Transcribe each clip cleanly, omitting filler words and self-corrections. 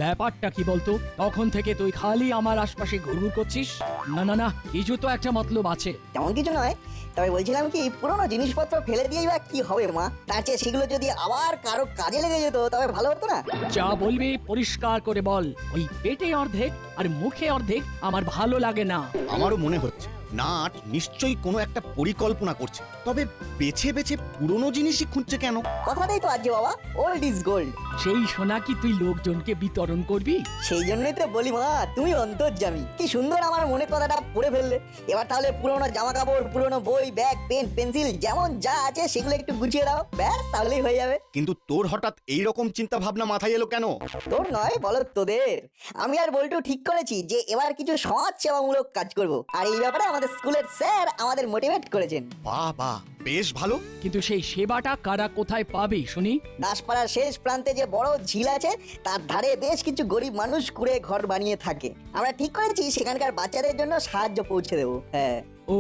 ব্যাপারটা কি বলতো? তখন থেকে তুই খালি আমার আশপাশে ঘুরঘুর করছিস। না না না, কিছু তো একটা মতলব আছে। তেমন কিছু নয়, তবে বলছিলাম কি, পুরোনো জিনিসপত্র ফেলে দিয়েই বা কি হবে মা? তার চেয়ে সেগুলো যদি আবার কারো কাজে লেগে যেত তবে ভালো হতো না? যা বলবি পরিষ্কার করে বল। ওই পেটে অর্ধেক আর মুখে অর্ধেক আমার ভালো লাগে না। আমারও মনে হচ্ছে নাট নিশ্চয়ই কোনো একটা পরিকল্পনা করছে, তবে বেছে বেছে পুরনো জিনিসই খুঁজছে কেন? কথাটাই তো আছে বাবা, ওল্ড ইজ গোল্ড। সেই সোনা কি তুই লোকজনকে বিতরণ করবি? সেই জন্যই তো বলি মা, তুমি অন্তর্যামী। কি সুন্দর আমার মনের কথাটা পড়ে ফেললে। এবার তাহলে পুরোনো জামা কাপড়, পুরোনো বই, ব্যাগ, পেন, পেন্সিল যেমন যা আছে সেগুলো একটু গুছিয়ে দাও, ব্যাস তাহলেই হয়ে যাবে। কিন্তু তোর হঠাৎ এই রকম চিন্তা ভাবনা মাথায় এলো কেন? তোর নয়, বলো তোদের। আমি আর বল্টু ঠিক করেছি যে এবার কিছু সমাজ সেবামূলক কাজ করব, আর এই ব্যাপারে আমাদের স্কুলের স্যার আমাদের মোটিভেট করেছেন। বাহ বাহ, বেশ ভালো। কিন্তু সেই সেবাটা কারা কোথায় পাবে শুনি? দাসপাড়ার শেষ প্রান্তে যে বড় ঝিল আছে তার ধারে বেশ কিছু গরিব মানুষ কুড়ে ঘর বানিয়ে থাকে। আমরা ঠিক করেছি সেখানকার বাচ্চাদের জন্য সাহায্য পৌঁছে দেবো। হ্যাঁ, ও,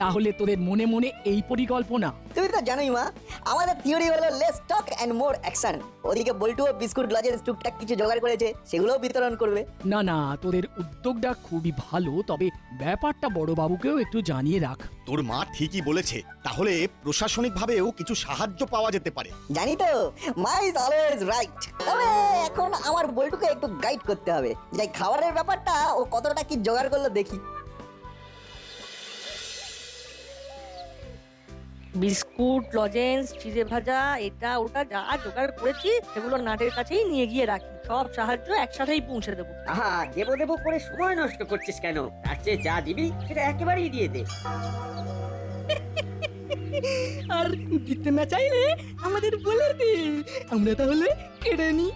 তাহলে তোদের মনে মনে এই পরিকল্পনা? তুমি তো জানোই মা, আমাদের থিওরি হলো less talk and more action. ওদিকে বল্টুও বিস্কুট লজেন্স টুকটাক কিছু জোগাড় করেছে, সেগুলোও বিতরণ করবে। না না, তোদের উদ্যোগটা খুবই ভালো, তবে ব্যাপারটা বড়বাবুকেও একটু জানিয়ে রাখ। তোর মা ঠিকই বলেছে, তাহলে প্রশাসনিকভাবেও কিছু সাহায্য পাওয়া যেতে পারে। জানি তো, মা ইজ অলওয়েজ রাইট। তবে এখন আমার বল্টুকে একটু গাইড করতে হবে, যে খাবারের ব্যাপারটা ও কতটা কি জোগাড় করলো দেখি। বিস্কুট, লজেন্স, চিড়ে ভাজা, এটা ওটা যা জোগাড় করেছি সেগুলো নাটের কাছেই নিয়ে গিয়ে রাখি। সব সাহায্য একসাথেই পৌঁছে দেবো। আহা, দেবো দেবো করে সময় নষ্ট করছিস কেন? তার চেয়ে যা দিবি সেটা একেবারেই দিয়ে দে। আর দিতে না চাইলে আমাদের বলে দে, আমরা তাহলে কেড়ে নি।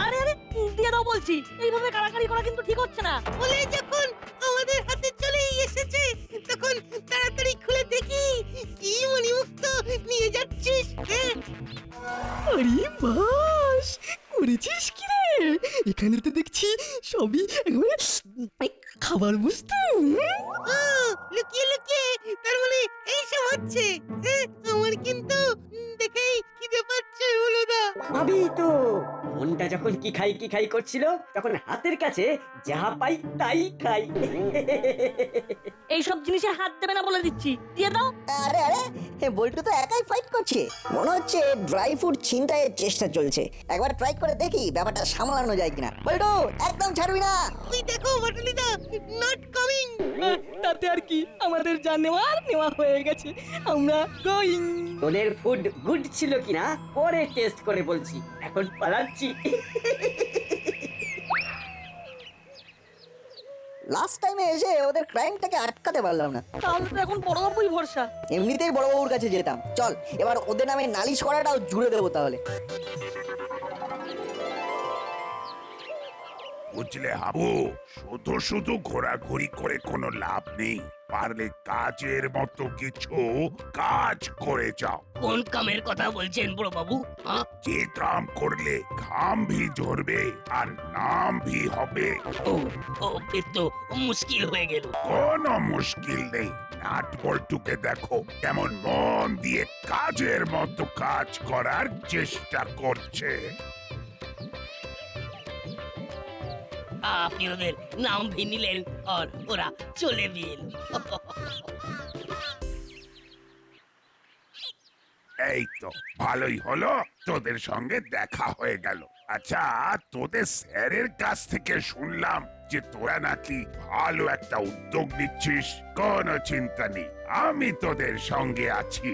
আরে আরে, দিয়ে দাও বলছি। এইভাবে কাড়াকাড়ি করা কিন্তু ঠিক হচ্ছে না। বলে যখন আমাদের হাতে চলেই এসেছে তখন তাড়াতাড়ি খুলে দেখি কি মণিমুক্ত নিয়ে যাচ্ছিস। হ্যাঁ, আরে বাস, করেছিস কি রে? এখানে তো দেখছি সবই একবারে খাবার বস্তু। ও, লুকিয়ে লুকিয়ে তার মানে এইসব হচ্ছে। হ্যাঁ, আমার কিন্তু দেখেই খিদে পাচ্ছে হলুদা। ভাবি তো, মনটা যখন কি খাই করছিল তখন হাতের কাছে যা পাই তাই খাই। এইসব জিনিসে হাত দেবে না বলে দিচ্ছি। দিয়ে দাও। আরে আরে, বল্টু তো একাই ফাইট করছে। মনে হচ্ছে ড্রাই ফ্রুট ছিনতাইয়ের চেষ্টা চলছে। একবার ট্রাই করে দেখি ব্যাপারটা সামলানো যায় কিনা। বল্টু, একদম ছাড়বি না। ওই দেখো বাটুলিদা, নট কামিং। তাতে আর কি, আমাদের যা নেওয়া হয়ে গেছে, আমরা গোয়িং। তোদের ফুড গুড ছিল কিনা পরে টেস্ট করে বলছি, এখন পালাচ্ছি। লাস্ট টাইমে এসে ওদের ক্রাইমটাকে আটকাতে পারলাম না। তাহলে তো এখন বড়বাবুই ভরসা। এমনিতেই বড়বাবুর কাছে যেতাম। চল, এবার ওদের নামে নালিশ করাটাও জুড়ে দেবো তাহলে। বুঝলে হাবু, শুধু শুধু ঘোরাঘুরি করে কোনো লাভ নেই। পারলে কাজের মতো কিছু কাজ করে যাও। কোন কামের কথা বলছেন বড় বাবু? যে কাম করলে ঘাম ভি ঝরবে আর নাম ভি হবে। ও ও, এ তো মুশকিল হয়ে গেল। কোনো মুশকিল নেই। নাট বল্টুকে দেখো কেমন মন দিয়ে কাজের মতো কাজ করার চেষ্টা করছে। আপনি ওদের নাম ভি নিলেন আর ওরা চলে গেল। এই তো ভালোই হলো, তোদের সঙ্গে দেখা হয়ে গেল। আচ্ছা, তোদের স্যারের কাছ থেকে শুনলাম যে তোরা নাকি ভালো একটা উদ্যোগ নিচ্ছিস। কোনো চিন্তা নেই, আমি তোদের সঙ্গে আছি।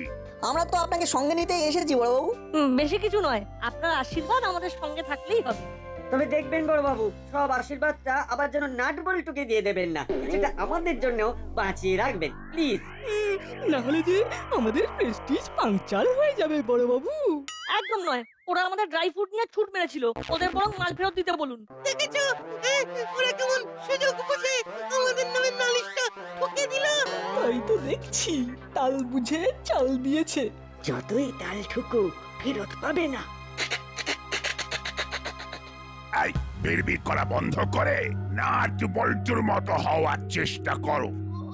আমরা তো আপনাকে সঙ্গে নিতেই এসেছি বড়বাবু। বেশি কিছু নয়, আপনার আশীর্বাদ আমাদের সঙ্গে থাকলেই হবে। তবে দেখবেন বড় বাবু, সব আশীর্বাদটা আবার যেন নাট বল্টুকে দিয়ে দেবেন না, সেটা আমাদের জন্য বাঁচিয়ে রাখবেন প্লিজ। না হলে যে আমাদের প্রেস্টিজ পাংচার হয়ে যাবে বড়বাবু। একদম নয়, ওরা আমাদের ড্রাই ফ্রুট নিয়ে ছুট মেরেছিল। ওদের বরং মাল ফেরত দিতে বলুন। দেখেছো, ওরা কেমন সুযোগ বুঝে আমাদের নামে নালিশটা ঠুকে দিল। তাই তো দেখছি, তাল বুঝে চাল দিয়েছে। যতই তাল ঠুকুক ফেরত পাবে না। এই বিড়বিড় করা বন্ধ করে নাট বল্টুর মতো হওয়ার চেষ্টা করো।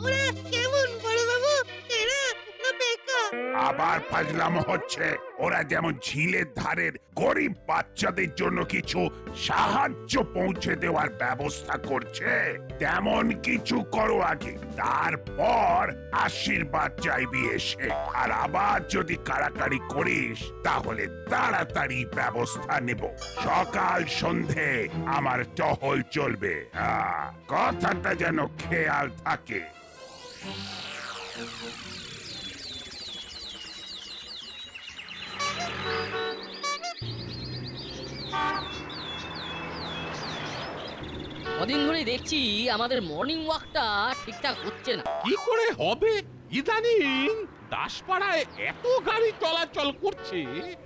ওরা কেমন বড় বাবু? এরা না বেকা? আবার ফাজলামো হচ্ছে। ওরা যেমন ঝিলের ধারের গরিব বাচ্চাদের জন্য কিছু সাহায্য পৌঁছে দেওয়ার ব্যবস্থা করছে, তেমন কিছু করো আগে, তারপর আশীর্বাদ চাইবি এসে। আর আবার যদি কাড়াকাড়ি করিস তাহলে তাড়াতাড়ি ব্যবস্থা নেব। সকাল সন্ধে আমার টহল চলবে, কথাটা যেন খেয়াল থাকে। কদিন ধরে দেখছি আমাদের মর্নিং ওয়াকটা ঠিকঠাক হচ্ছে না। কি করে হবে? ইদানিং দাসপাড়ায় এত গাড়ি চলাচল করছে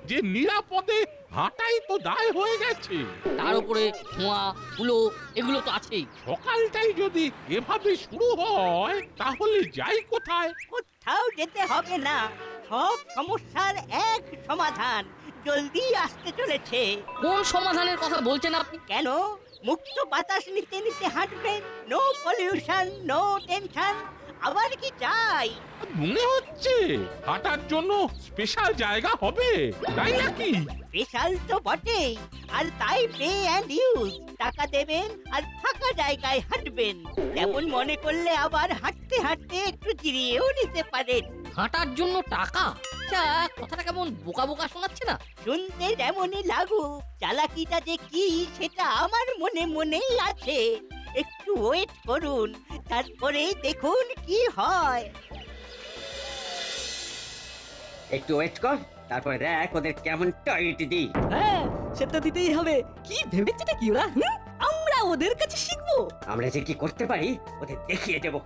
যে নিরাপদে হাঁটাই তো দায় হয়ে গেছে। তার উপরে ধোঁয়া ধুলো এগুলো তো আছেই। সকালটাই যদি এভাবে শুরু হয় তাহলে যাই কোথায়? কোথাও যেতে হবে না, সব সমস্যার এক সমাধান জলদি আসতে চলেছে। কোন সমাধানের কথা বলছেন আপনি? কেন, মুক্ত বাতাস নিতে নিতে হাঁটবেন, নো পলিউশন, নো টেনশন। আবার কি চাই? মনে হচ্ছে হাঁটার জন্য স্পেশাল জায়গা হবে, তাই নাকি? স্পেশাল তো বটেই, আর তাই পে অ্যান্ড ইউজ। টাকা দেবেন আর ফাঁকা জায়গায় হাঁটবেন। যেমন মনে করলে আবার হাঁটতে হাঁটতে একটু জিরিয়েও নিতে পারেন। হাঁটার জন্য টাকা? আচ্ছা, কথাটা কেমন বোকা বোকা শোনাচ্ছে না? শুনতে যেমনই লাগুক, চালাকিটা যে কি সেটা আমার মনে মনেই আছে। একটু ওয়েট করুন, তারপরে দেখুন কি হয়। একটু ওয়েট কর, তারপরে দেখ ওদের কেমন টাইট দিই। হ্যাঁ, সেটা দিতেই হবে। কি ভেবেছেটা কি ওরা? আমরা ওদের কাছে শিখবো। আমরা যে কি করতে পারি ওদের দেখিয়ে দেবো।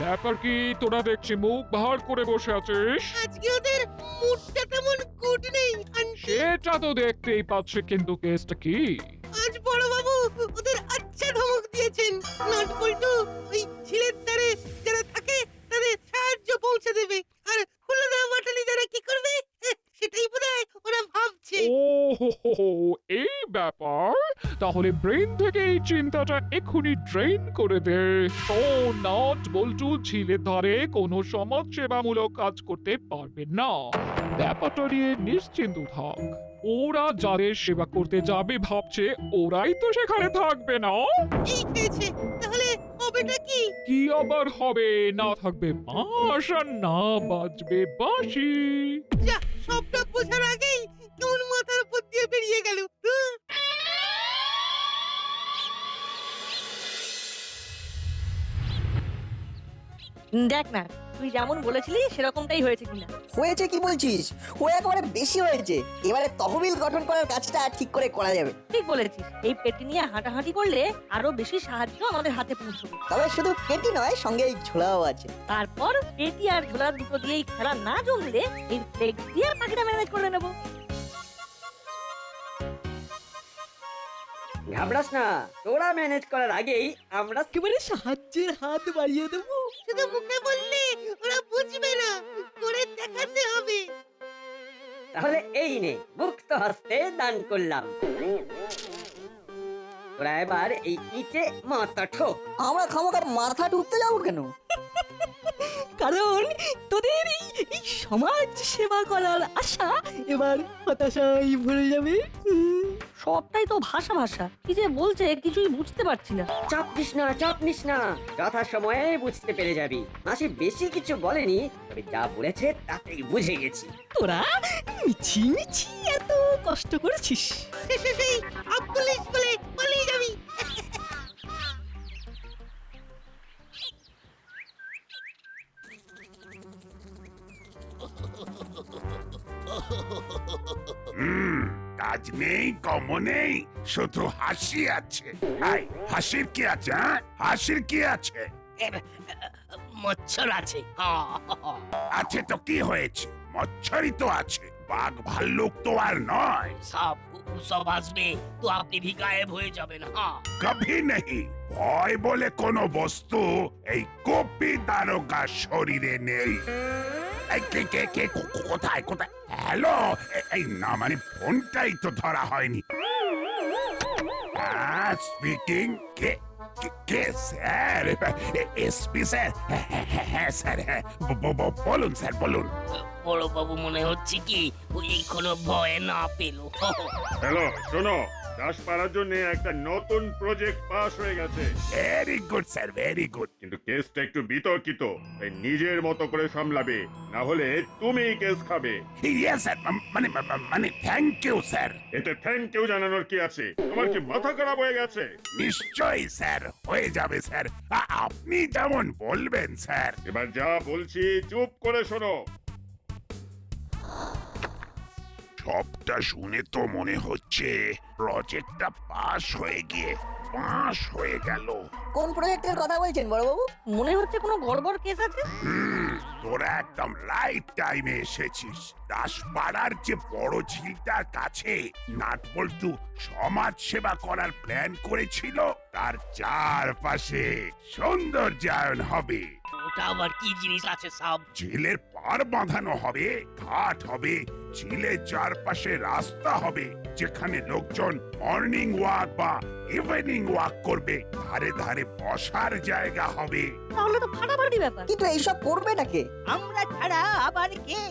ব্যাপার কি, তোরা দেখছি মুখ ভার করে বসে আছিস? আজকে ওদের মুডটা তেমন গুড নেই আন্টি। সেটা তো দেখতেই পাচ্ছি, কিন্তু কেসটা কি? আজ বড় বাবু ওদের আচ্ছা ধমক দিয়েছেন। নট বল্টু ওই ঝিলের ধারে যারা থাকে তাদের সাহায্য পৌঁছে দেবে, আর খুলনা বাটালি যারা কি করবে সেটাই বোধহয় ওরা ভাবছে। ও হো হো হো, এই ব্যাপার। তাহলে ব্রেন থেকে এই চিন্তাটা এক্ষুনি ড্রেন করে দে। তো নট বল্টু ঝিলের ধারে কোনো সমাজ সেবামূলক কাজ করতে পারবে না, ব্যাপারটা নিয়ে নিশ্চিন্ত থাক। ওরা যাদের সেবা করতে যাবে ভাবছে ওরাই তো সেখানে থাকবে না। এই হয়েছে, তাহলে হবেটা কি? কি আবার হবে? না থাকবে বাঁশ আর না বাজবে বাঁশি। যা, সবটা বোঝার আগেই কেমন মাথার উপর দিয়ে বেরিয়ে গেল। দেখ না, তুই যেমন বলেছিলি সেরকমটাই হয়েছে কিনা। হয়েছে কি বলছিস? ও একেবারে বেশি হয়েছে। এবারে তহবিল গঠন করার কাজটা ঠিক করে করা যাবে। ঠিক বলেছিস, এই পেটি নিয়ে হাঁটাহাঁটি করলে আরো বেশি সাহায্য আমাদের হাতে পৌঁছবে। তবে শুধু পেটি নয়, সঙ্গে এই ঝোলাও আছে। তারপর পেটি আর ঝোলা দুটো দিয়েই খেলা না জমলে এই ফ্লেক্স দিয়ে পাখিটা ম্যানেজ করে নেবো। ঘাবড়াস না, তোরা ম্যানেজ করার আগেই আমরা একেবারে সাহায্যের হাত বাড়িয়ে দেবো। শুধু মুখে বললে ওরা বুঝবে না, করে দেখাতে হবে। তাহলে এই নে, মুক্ত হস্তে দান করলাম। তোরা এবার এই ইটে মাথা ঠোক। আমরা খামোকা মাথা ঢুকতে যাবো কেন? কারণ তোদের এই সমাজ সেবা করার আশা এবার হতাশায় ভরে যাবে। সবটাই তো ভাষা ভাষা, কি যে বলছে কিছুই বুঝতে পারছি না। চাপ নিস না, চাপ নিস না, যথা সময়ে বুঝতে পেরে যাবি। মাসি বেশি কিছু বলেনি, তবে যা বলেছে তাতেই বুঝে গেছি। তোরা মিছি মিছি এত কষ্ট করেছিস। শেষে সেই আব্দুল স্কুলে পালিয়ে যাবি। কাজ নেই, কম নেই, শুধু হাসি আছে। আই, হাসির কি আছে? হাসির কি আছে? মচ্ছর আছে। আছে তো কি হয়েছে? মচ্ছরই তো আছে, বাঘ ভাল্লুক তো আর নয়। সব সব আসবে তো আপনি भी गायब হয়ে যাবেন। কভি নেই। ভয় বলে কোনো বস্তু এই কপি দারোগা শরীরে নেই। এই কোথায় কোথায়? হ্যালো, এই না মানে ফোনটাই তো ধরা হয়নি। স্পিকিং। কে স্যার? SP sir? হ্যাঁ স্যার, হ্যাঁ বলুন স্যার, বলুন। বড়বাবু মনে হচ্ছে কি ওই কোনো ভয় না পেল হ্যালো শোনো, দাসপাড়ার জন্য একটা নতুন প্রজেক্ট পাস হয়ে গেছে। Very good sir, very good. কিন্তু কেসটা একটু বিতর্কিত, তাই নিজের মতো করে সামলাবে, না হলে তুমিই কেস খাবে। ইয়েস স্যার, মানে থ্যাংক ইউ স্যার। এতে থ্যাংক ইউ জানানোর কি আছে? তোমার কি মাথা খারাপ হয়ে গেছে? নিশ্চয়ই স্যার, হয়ে যাবে স্যার, আপনি যেমন বলবেন স্যার। এবার যা বলছি চুপ করে শোনো। সবটা শুনে তো মনে হচ্ছে প্রজেক্টটা পাস হয়ে গিয়ে পাস হয়ে গেল। কোন প্রজেক্টের কথা বলছেন বড়বাবু? মনে হচ্ছে কোনো গড়বড় কেস আছে। তোরা একদম রাইট টাইমে এসেছিস। দাসপাড়ার যে বড় ঝিলটার কাছে নাটবল্টু সমাজ সেবা করার প্ল্যান করেছিল, তার চারপাশে সৌন্দর্যায়ন হবে। ওটা আবার কি জিনিস আছে সব? ঝিলের পার বাঁধানো হবে, ঘাট হবে, ঝিলের চারপাশে রাস্তা হবে, যেখানে লোকজন মর্নিং ওয়াক বা ইভিনিং ওয়াক করবে, ধারে ধারে বসার জায়গা হবে। তাহলে তো ফাটাফাটি ব্যাপার। কিন্তু এইসব করবে নাকি? আমরা ছাড়া আবার কে?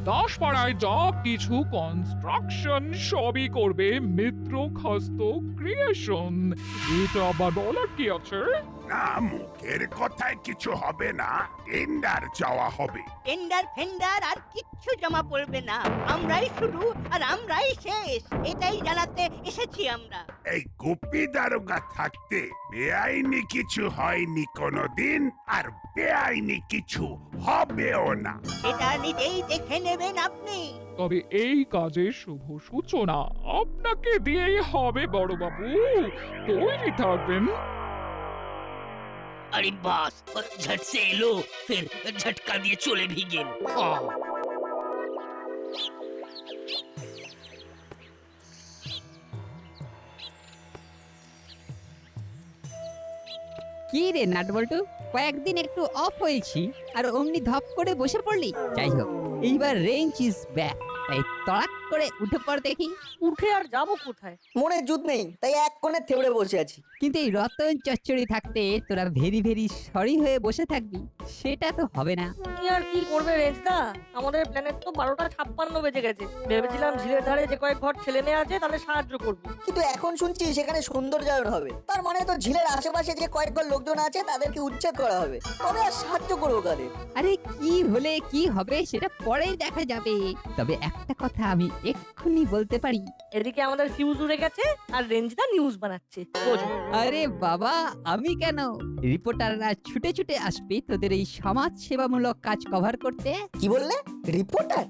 দাসপাড়ায় যা কিছু কনস্ট্রাকশন সবই করবে মিত্র খাস্ত ক্রিয়েশন। এটা আবার বলার কি আছে? না, মুখের কথায় কিছু হবে না, টেন্ডার চাওয়া হবে। টেন্ডার ফেন্ডার আর কিচ্ছু জমা পড়বে না, আমরাই শুরু আর আমরাই শেষ, এটাই জানাতে এসেছি আমরা। এই গুপি দারোগা থাকতে বেআইনি কিছু হয়নি কোনোদিন, আর বেআইনি কিছু হবেও না। এটা নিজেই দেখে নেবেন আপনি। তবে এই কাজের শুভ সূচনা আপনাকে দিয়েই হবে বড়বাবু, তৈরি থাকবেন। अरे बस झट से एलो फिर झटका दिए चले भी गेल কি রে নাটবল্টু, কয়েকদিন একটু অফ হয়েছি আর অমনি ধপ করে বসে পড়লি। যাই হোক, এইবার রেঞ্জ ইজ ব্যাক, তাই তড়াক করে উঠে পড় দেখি। উঠে আর যাবো কোথায়? মনে জুত নেই, তাই এক কোণে থেবড়ে বসে আছি। কিন্তু এই রতন চচ্চড়ি থাকতে তোরা ভেরি ভেরি সরি হয়ে বসে থাকবি, সেটা তো হবে না। কি আর কি করবে রেঞ্জদা, আমাদের প্ল্যানের তো 12:56 বেজে গেছে। ভেবেছিলাম ঝিলের ধারে যে কয়েক ঘর ছেলে মেয়ে আছে তাদের সাহায্য করবো। কিন্তু এখন শুনছি সেখানে সৌন্দর্যায়ন হবে, তার মানে তো ঝিলের আশেপাশে যে কয়েক ঘর লোকজন আছে তাদেরকে উচ্ছেদ করা হবে। তবে আর সাহায্য করবো কাদের? আরে কি হলে কি হবে সেটা পরেই দেখা যাবে। তবে একটা কথা আমি এক্ষুনি বলতে পারি, এদিকে আমাদের ফিউজ উড়ে গেছে আর রেঞ্জদা নিউজ বানাচ্ছে। বোঝো? আরে বাবা, আমি কেন, রিপোর্টাররা ছুটে ছুটে আসবে তোদের এই সমাজ সেবামূলক কাজ কভার করতে। কি বললে? রিপোর্টার?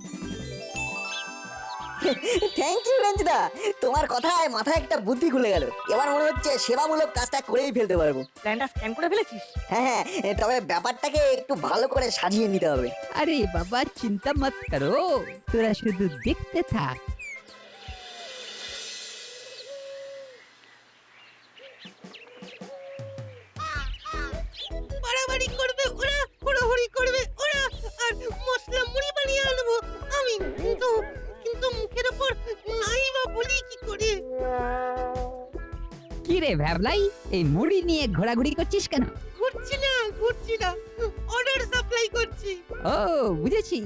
থ্যাংক ইউ রেঞ্জদা, তোমার কথায় মাথায় একটা বুদ্ধি খুলে গেল। এবার মনে হচ্ছে সেবামূলক কাজটা করেই ফেলতে পারবো। প্ল্যানটা স্ক্যান করে ফেলেছিস? হ্যাঁ, তবে ব্যাপারটাকে একটু ভালো করে সাজিয়ে নিতে হবে। আরে বাবা, চিন্তা মত করো, তোরা শুধু দেখতে থাক। বাড়াবাড়ি করবে ওরা, হুড়োহুড়ি করবে ওরা, আর মশলা মুড়ি বানিয়ে আনবো আমি। কিন্তু কিন্তু মুখের ওপর নাই বা বলি কি করে? কি রে ভ্যাবলাই, এই মুড়ি নিয়ে ঘোরাঘুরি করছিস কেন? ঘুরছি না, অর্ডার সাপ্লাই করছি। ও বুঝেছি,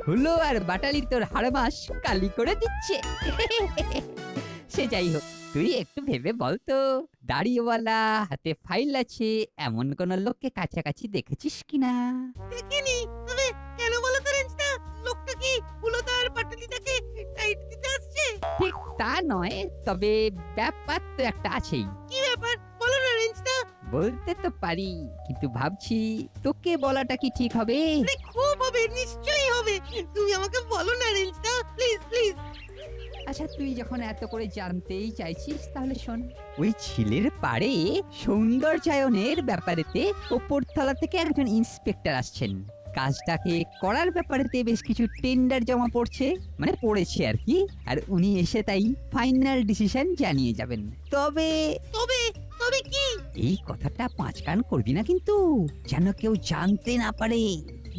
হুলো আর বাটালি তোর হাড়মাস কালি করে দিচ্ছে। সে যাই হোক, তুই একটু ভেবে বলতো, দাড়িওয়ালা হাতে ফাইল আছে এমন কোন লোককে কাছাকাছি দেখেছিস কিনা? দেখিনি, তবে কেন বলো তো রেঞ্জটা, লোকটা কি হুলোদার পাটালিটাকে টাইট দিতে আসছে? ঠিক তা নয়, তবে ব্যাপার তো একটা আছেই। কি ব্যাপার বলো না রেঞ্জটা। বলতে তো পারি, কিন্তু ভাবছি তোকে বলাটা কি ঠিক হবে? আরে খুব হবে, নিশ্চয়ই হবে, তুমি আমাকে বলো না রেঞ্জটা, প্লিজ প্লিজ। আচ্ছা, তুই যখন এত করে জানতেই চাইছিস তাহলে শোন, ওই ঝিলের পাড়ে সৌন্দর্যায়নের ব্যাপারেতে ওপরতলা থেকে একজন ইন্সপেক্টর আসছেন। কাজটাকে করার ব্যাপারেতে বেশ কিছু টেন্ডার জমা পড়ছে, মানে পড়েছে আর কি, আর উনি এসে তাই ফাইনাল ডিসিশন জানিয়ে যাবেন। তবে তবে তবে কি? এই কথাটা 5 কান করবি না কিন্তু, যেন কেউ জানতে না পারে।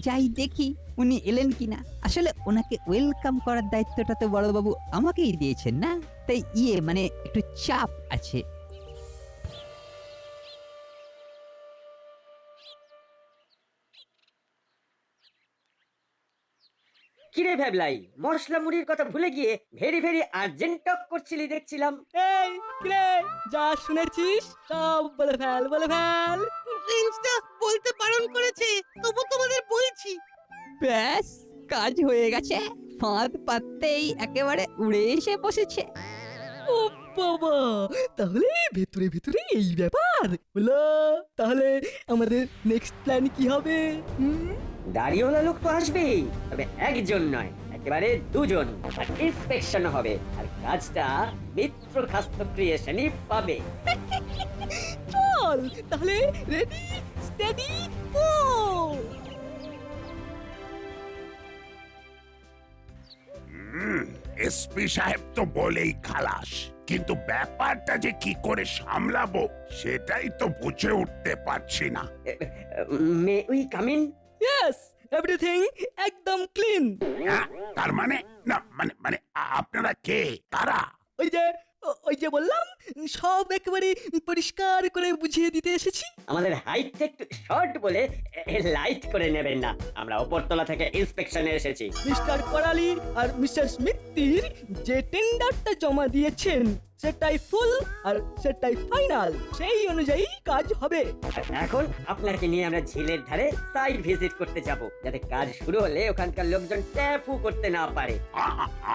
যাই দেখি উনি এলেন কিনা। আসলে ওনাকে ওয়েলকাম করার দায়িত্বটা তো বড়বাবু আমাকেই দিয়েছেন না, তাই মানে একটু চাপ আছে। কিরে ভ্যাবলাই মশলা মুড়ির কথা ভুলে গিয়ে ভেরি ভেরি আর্জেন্ট টক করছিলি দেখছিলাম। এই কিরে যা শুনেছিস সব বলে ফেল বলে ফেল। রেঞ্জটা বলতে বারণ করেছে, তবু তোমাদের বলছি। ব্যাস কাজ হয়ে গেছে, ফাঁদ পাততেই একেবারে উড়ে এসে বসেছে। ও বাবা, তাহলে ভেতরে ভেতরে এই ব্যাপার হলো। তাহলে আমাদের নেক্সট প্ল্যান কি হবে? দাড়িওয়ালা লোক তো আসবেই, তবে একজন নয়, একেবারে দুজন। আর ইন্সপেকশন হবে, আর কাজটা মিত্র খাস্ত ক্রিয়েশনই পাবে। চল তাহলে রেডি স্টেডি গো। এসপি সাহেব তো বলেই খালাস, কিন্তু ব্যাপারটা যে কি করে সামলাবো সেটাই তো বুঝে উঠতে পারছি না। May we come in? Yes, everything একদম ক্লিন। তার মানে না, মানে আপনারা কে, কারা? ওই যে বললাম, সব একেবারে পরিষ্কার করে বুঝিয়ে দিতে এসেছি। আমাদের হাইটটা একটু শর্ট বলে লাইট করে নেবেন না, আমরা উপরতলা থেকে ইন্সপেকশনে এসেছি। মিস্টার করালি আর মিস্টার স্মিথির যে টেন্ডারটা জমা দিয়েছেন সেটাই ফুল আর সেটাই ফাইনাল, সেই অনুযায়ী কাজ হবে। এখন আপনাকে নিয়ে আমরা ঝিলের ধারে সাইড ভিজিট করতে যাব, যাতে কাজ শুরু হলে ওখানকার লোকজন ট্যাপু করতে না পারে।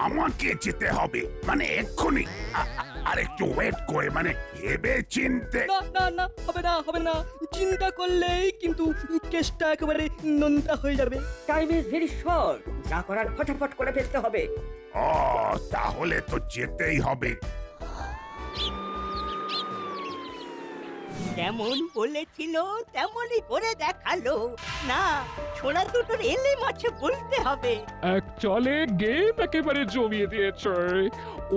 আমাকে যেতে হবে মানে এক্ষুনি? আর একটু ওয়েট করে, মানে ভেবে চিনতে। না না না, হবে না, চিন্তা করলেই কিন্তু কেসটা একেবারে নোনতা হয়ে যাবে। টাইম ইজ ভেরি শর্ট, যা করার ফটাফট করে ফেলতে হবে। ও তাহলে তো যেতেই হবে। যেমন বলেছিল তেমনই করে দেখালো। না, ছোড়া দুটোর এলে মাছে বলতে হবে। এক চলে গেম একেবারে জমিয়ে দিয়েছে।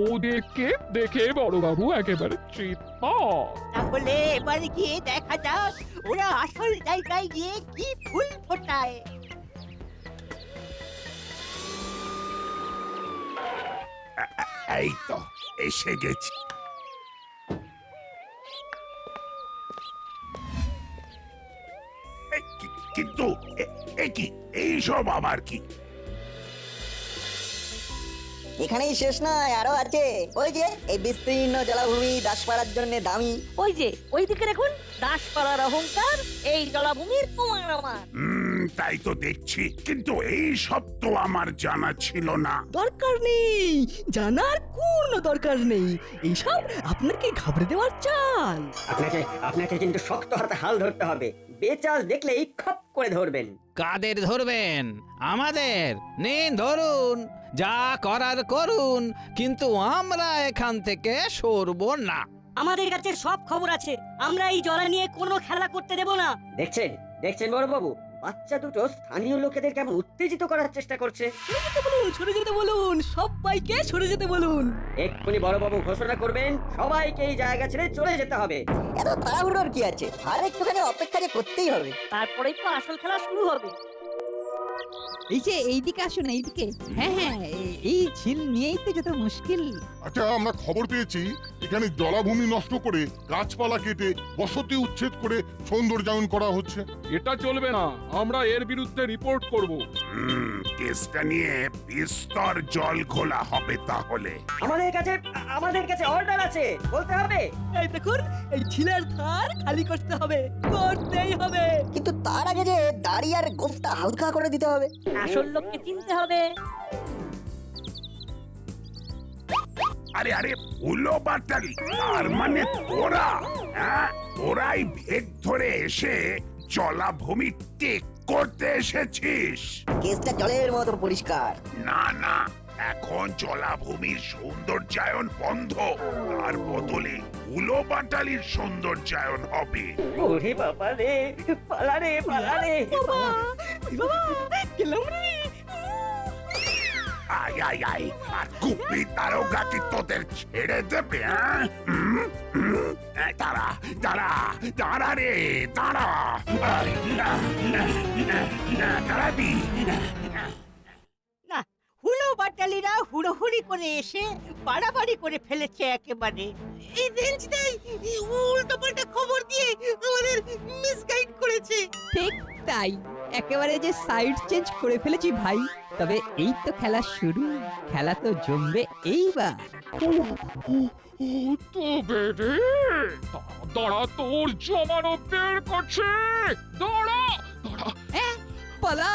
ওদেরকে দেখে বড়বাবু একেবারে চিৎপাত। তাহলে এবার গিয়ে দেখা যাক ওরা আসল জায়গায় গিয়ে কি ফুল ফোটায়। এই তো এসে গেছি। কিন্তু কি এইসব আবার কি? এখানেই শেষ নয়, আরো আছে। ওই যে এই বিস্তীর্ণ জলাভূমি দাসপাড়ার জন্য দামি। ওই যে ওইদিকে দেখুন, দাসপাড়ার অহংকার, এই জলাভূমির কুমার আমার। তাই তো দেখছি, কিন্তু এই সব তো আমার জানা ছিল না। দরকার নেই, জানার কোনো দরকার নেই। এইসব আপনাকে ঘাবড়ে দেওয়ার চাল। আপনাকে কিন্তু শক্ত হাতে হাল ধরতে হবে, বেচাল দেখলেই খপ করে ধরবেন। কাদের ধরবেন? আমাদের। নিন ধরুন, যা করার করুন, কিন্তু আমরা এখান থেকে সরবো না। আমাদের কাছে সব খবর আছে, আমরা এই জলা নিয়ে কোনো খেলা করতে দেব না। দেখছেন বড়বাবু, বাচ্চা দুটো স্থানীয় লোকেদের কেমন উত্তেজিত করার চেষ্টা করছে। সরে যেতে বলুন, সবাইকে সরে যেতে বলুন। এক্ষুনি বড়বাবু ঘোষণা করবেন সবাইকে এই জায়গা ছেড়ে চলে যেতে হবে। এত তাড়াহুড়োর কি আছে, আর একটুখানি অপেক্ষা যে করতেই হবে। তারপরেই তো আসল খেলা শুরু হবে। এই যে এইদিকে আসুন, এইদিকে। হ্যাঁ, এই ঝিল নিয়েই তো যত মুশকিল। আচ্ছা, আমরা খবর পেয়েছি এখানে জলাভূমি নষ্ট করে গাছপালা কেটে বসতি উচ্ছেদ করে সৌন্দর্যায়ন করা হচ্ছে। এটা চলবে না, আমরা এর বিরুদ্ধে রিপোর্ট করব। কেসটা নিয়ে বিস্তর জল ঘোলা হবে তাহলে। আমাদের কাছে অর্ডার আছে, বলতে হবে। এই দেখুন, এই ঝিলের ধার খালি করতে হবে, করতেই হবে। কিন্তু তার আগে যে দাড়ি আর গোফটা হালকা করে দিতে হবে। আসল লোককে চিনতে হবে। আরে আরে উলো বাটালি, তার মানে তোরা? হ্যাঁ, তোরাই ভেগ ধরে এসে জলাভূমি টেক করতে এসেছিস? কেসটা জলের মতো পরিষ্কার। না না, এখন জলাভূমির সৌন্দর্যায়ন বন্ধ, তার বদলে উলো বাটালির সৌন্দর্যায়ন হবে। ওরে বাবা রে, পালা রে। বাবা, গেলাম রে। আয় আয় আয়, আর কুপি তারকা কি তোদের ছেড়ে দেবে? দাঁড়া রে, দাঁড়াবি? না, হুলো বাটালির মন্ত্রীরা হুড়োহুড়ি করে এসে বাড়াবাড়ি করে ফেলেছে একেবারে। এই রেঞ্জটাই উল্টো পাল্টা খবর দিয়ে আমাদের মিসগাইড করেছে। ঠিক তাই, একেবারে যে সাইড চেঞ্জ করে ফেলেছি ভাই। তবে এই তো খেলা শুরু, খেলা তো জমবে এইবার। তবে রে দাঁড়া, তোর জমানো বের করছে, দাঁড়া দাঁড়া। পালা।